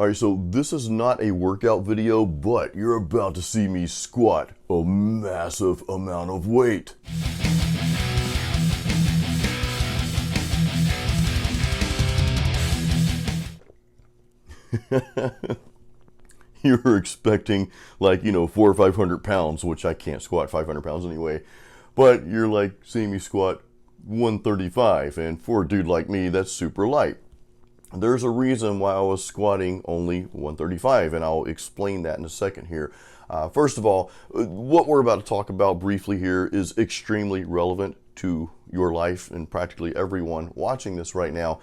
Alright, so this is not a workout video, but you're about to see me squat a massive amount of weight. You were expecting like, 400 or 500 pounds, which I can't squat 500 pounds anyway. But you're like seeing me squat 135, and for a dude like me, that's super light. There's a reason why I was squatting only 135, and I'll explain that in a second here. First of all, what we're about to talk about briefly here is extremely relevant to your life and practically everyone watching this right now.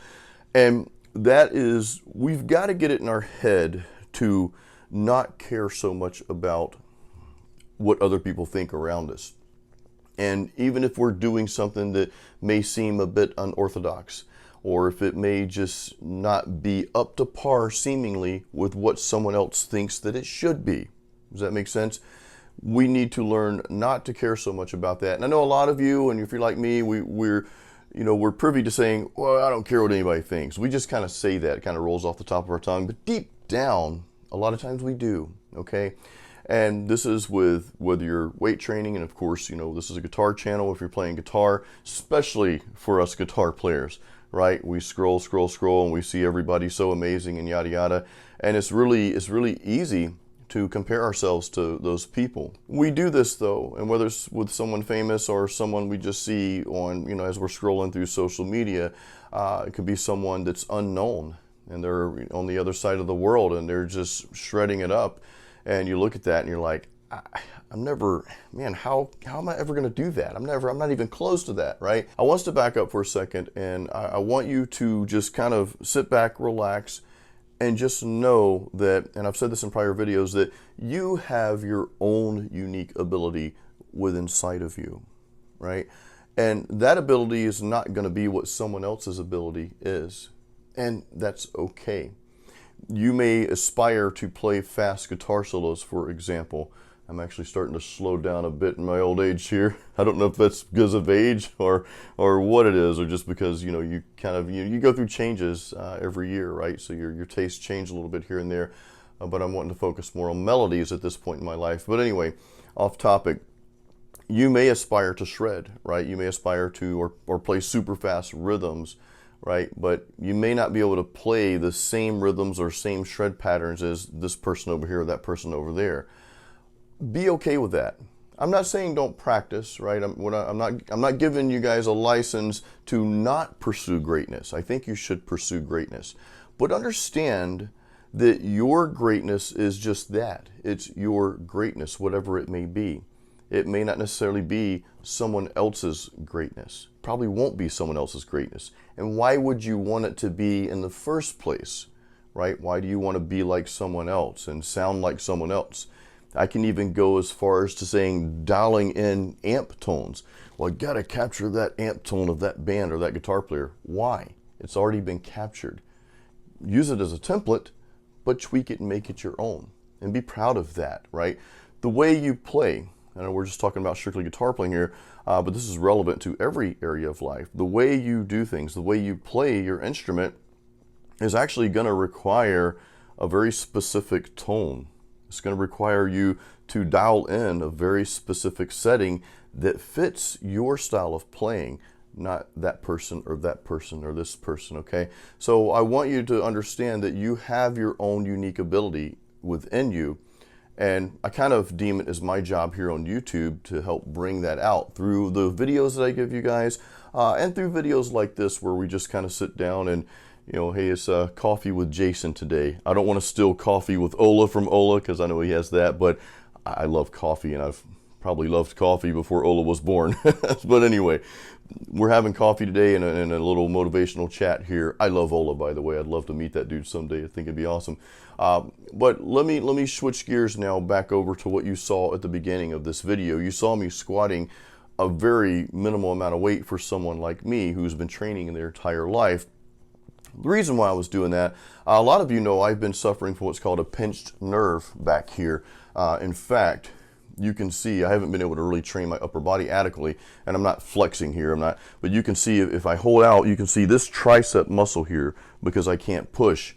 And that is, we've got to get it in our head to not care so much about what other people think around us. And even if we're doing something that may seem a bit unorthodox, or if it may just not be up to par seemingly with what someone else thinks that it should be. Does that make sense? We need to learn not to care so much about that. And I know a lot of you, and if you're like me, we're privy to saying, well, I don't care what anybody thinks. We just kind of say that, it kind of rolls off the top of our tongue, but deep down, a lot of times we do, okay? And this is with whether you're weight training, and of course, this is a guitar channel if you're playing guitar, especially for us guitar players, right? We scroll, and we see everybody so amazing and yada yada. And it's really easy to compare ourselves to those people. We do this though, and whether it's with someone famous or someone we just see on, as we're scrolling through social media, it could be someone that's unknown and they're on the other side of the world and they're just shredding it up. And you look at that and you're like, I'm never, man, how am I ever gonna do that? I'm not even close to that, right? I want us to back up for a second, and I want you to just kind of sit back, relax, and just know that, and I've said this in prior videos, that you have your own unique ability within inside of you, right? And that ability is not gonna be what someone else's ability is, and that's okay. You may aspire to play fast guitar solos, for example. I'm actually starting to slow down a bit in my old age here. I don't know if that's because of age or what it is, or just because you kind of you go through changes every year, right? So your tastes change a little bit here and there. But I'm wanting to focus more on melodies at this point in my life. But anyway, off topic. You may aspire to shred, right? You may aspire to or play super fast rhythms, right? But you may not be able to play the same rhythms or same shred patterns as this person over here or that person over there. Be okay with that. I'm not saying don't practice, right? I'm not giving you guys a license to not pursue greatness. I think you should pursue greatness. But understand that your greatness is just that. It's your greatness, whatever it may be. It may not necessarily be someone else's greatness. Probably won't be someone else's greatness. And why would you want it to be in the first place, right? Why do you want to be like someone else and sound like someone else? I can even go as far as to saying dialing in amp tones. Well, I gotta capture that amp tone of that band or that guitar player. Why? It's already been captured. Use it as a template, but tweak it and make it your own. And be proud of that, right? The way you play, I know we're just talking about strictly guitar playing here, but this is relevant to every area of life. The way you do things, the way you play your instrument is actually gonna require a very specific tone. It's going to require you to dial in a very specific setting that fits your style of playing, not that person or this person, okay? So I want you to understand that you have your own unique ability within you, and I kind of deem it as my job here on YouTube to help bring that out through the videos that I give you guys, and through videos like this where we just kind of sit down and hey, it's coffee with Jason today. I don't want to steal coffee with Ola from Ola because I know he has that, but I love coffee, and I've probably loved coffee before Ola was born. But anyway, we're having coffee today in a little motivational chat here. I love Ola, by the way. I'd love to meet that dude someday. I think it'd be awesome. But let me switch gears now back over to what you saw at the beginning of this video. You saw me squatting a very minimal amount of weight for someone like me who's been training in their entire life. The reason why I was doing that, a lot of you know I've been suffering from what's called a pinched nerve back here. In fact, you can see I haven't been able to really train my upper body adequately, and I'm not flexing here, but you can see if I hold out, you can see this tricep muscle here because I can't push.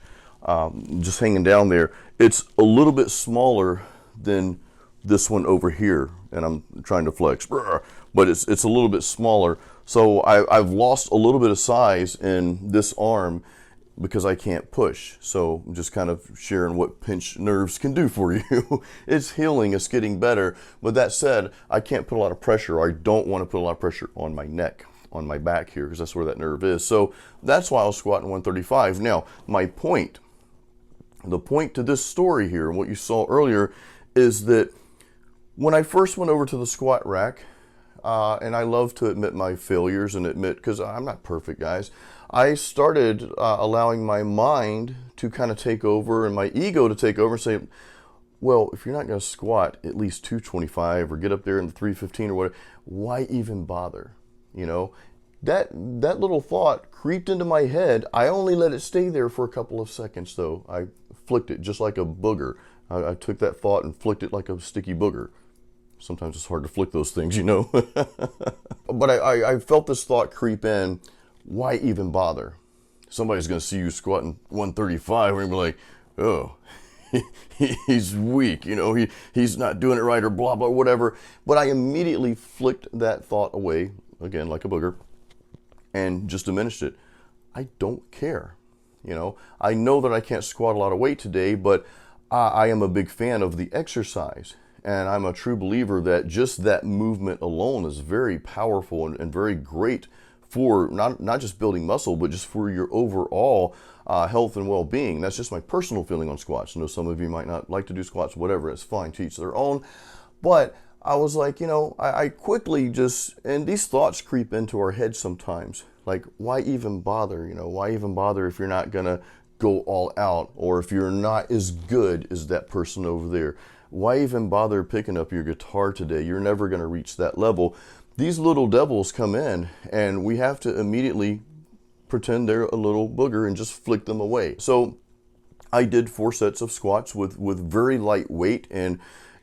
just hanging down there. It's a little bit smaller than this one over here, and I'm trying to flex, but it's a little bit smaller. So I've lost a little bit of size in this arm because I can't push. So I'm just kind of sharing what pinched nerves can do for you. It's healing, it's getting better. But that said, I can't put a lot of pressure, or I don't want to put a lot of pressure on my neck, on my back here, because that's where that nerve is. So that's why I was squatting 135. Now, my point, the point to this story here, and what you saw earlier, is that when I first went over to the squat rack, and I love to admit my failures and admit, because I'm not perfect, guys, I started allowing my mind to kind of take over and my ego to take over and say, well, if you're not going to squat at least 225 or get up there in the 315 or whatever, why even bother? You know, that little thought creeped into my head. I only let it stay there for a couple of seconds, though. I flicked it just like a booger. I took that thought and flicked it like a sticky booger. Sometimes it's hard to flick those things, you know. But I felt this thought creep in. Why even bother? Somebody's going to see you squatting 135 and be like, oh, he's weak, you know, he's not doing it right, or blah, blah, whatever. But I immediately flicked that thought away, again, like a booger, and just diminished it. I don't care. You know, I know that I can't squat a lot of weight today, but I am a big fan of the exercise. And I'm a true believer that just that movement alone is very powerful and very great for not just building muscle, but just for your overall health and well-being. That's just my personal feeling on squats. I know some of you might not like to do squats, whatever, it's fine, to each their own. But I was like, you know, I quickly just, and these thoughts creep into our heads sometimes. Like, why even bother? You know, why even bother if you're not going to go all out, or if you're not as good as that person over there? Why even bother picking up your guitar today? You're never going to reach that level. These little devils come in, and we have to immediately pretend they're a little booger and just flick them away. So I did 4 sets of squats with very light weight, and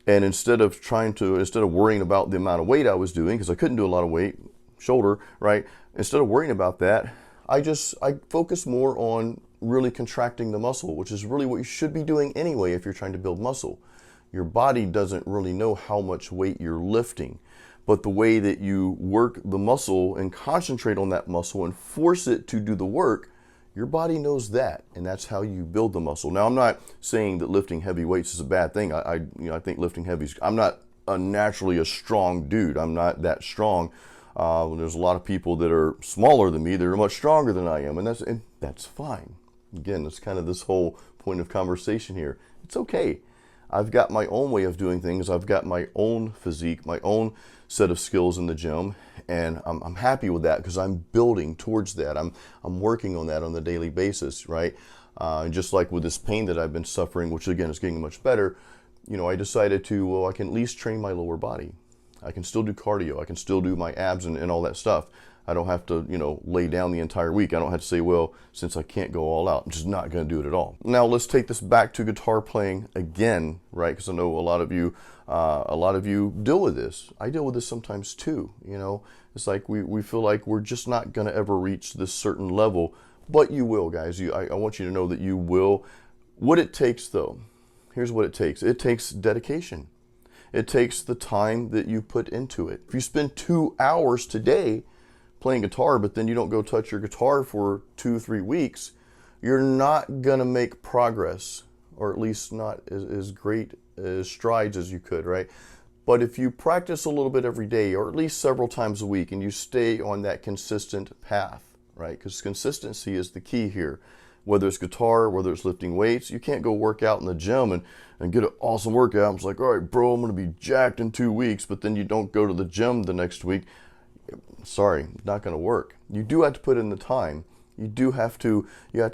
instead of worrying about the amount of weight I was doing, because I couldn't do a lot of weight, shoulder, right? Instead of worrying about that, I focused more on really contracting the muscle, which is really what you should be doing anyway if you're trying to build muscle. Your body doesn't really know how much weight you're lifting, but the way that you work the muscle and concentrate on that muscle and force it to do the work, your body knows that, and that's how you build the muscle. Now, I'm not saying that lifting heavy weights is a bad thing. I think lifting heavy, I'm not naturally a strong dude. I'm not that strong. There's a lot of people that are smaller than me that are much stronger than I am, and that's fine. Again, it's kind of this whole point of conversation here. It's okay. I've got my own way of doing things. I've got my own physique, my own set of skills in the gym, and I'm happy with that because I'm building towards that. I'm working on that on a daily basis, right? And just like with this pain that I've been suffering, which again is getting much better, you know, I decided I can at least train my lower body. I can still do cardio. I can still do my abs and all that stuff. I don't have to, you know, lay down the entire week. I don't have to say, well, since I can't go all out, I'm just not going to do it at all. Now let's take this back to guitar playing again, right? Because I know a lot of you deal with this. I deal with this sometimes too. You know, it's like we feel like we're just not going to ever reach this certain level, but you will, guys. I want you to know that you will. What it takes, though, here's what it takes. It takes dedication. It takes the time that you put into it. If you spend 2 hours today playing guitar, but then you don't go touch your guitar for 2-3 weeks, you're not gonna make progress, or at least not as great as strides as you could, right? But if you practice a little bit every day, or at least several times a week, and you stay on that consistent path, right? Because consistency is the key here. Whether it's guitar, whether it's lifting weights, you can't go work out in the gym and get an awesome workout. It's like, all right, bro, I'm gonna be jacked in 2 weeks, but then you don't go to the gym the next week. Sorry, not going to work. You do have to put in the time. You have to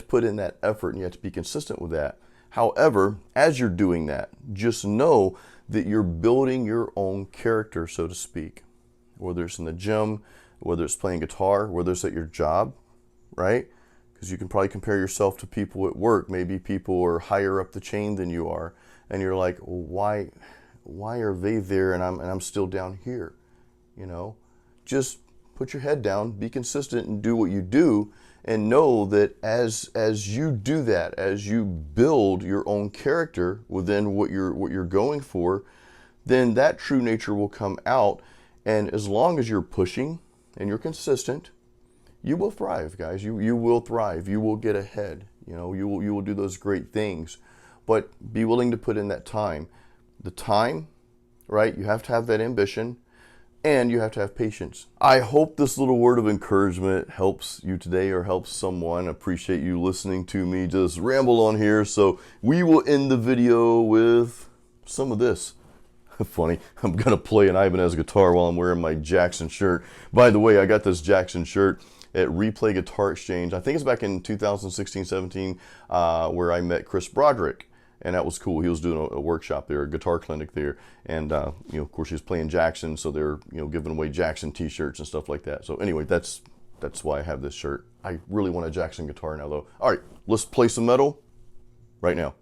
put in that effort, and you have to be consistent with that. However, as you're doing that, just know that you're building your own character, so to speak. Whether it's in the gym, whether it's playing guitar, whether it's at your job, right? Because you can probably compare yourself to people at work. Maybe people are higher up the chain than you are, and you're like, why are they there and I'm still down here? You know, just put your head down, be consistent, and do what you do, and know that as you do that, as you build your own character within what you're going for, then that true nature will come out. And as long as you're pushing and you're consistent, you will thrive, guys. You will thrive. You will get ahead. You will do those great things. But be willing to put in that time. The time, right? You have to have that ambition, and you have to have patience. I hope this little word of encouragement helps you today or helps someone. I appreciate you listening to me just ramble on here. So we will end the video with some of this. Funny, I'm going to play an Ibanez guitar while I'm wearing my Jackson shirt. By the way, I got this Jackson shirt at Replay Guitar Exchange. I think it's back in 2016-17 where I met Chris Broderick. And that was cool. He was doing a workshop there, a guitar clinic there. And, of course, he was playing Jackson, so they're, giving away Jackson t-shirts and stuff like that. So anyway, that's why I have this shirt. I really want a Jackson guitar now, though. All right, let's play some metal right now.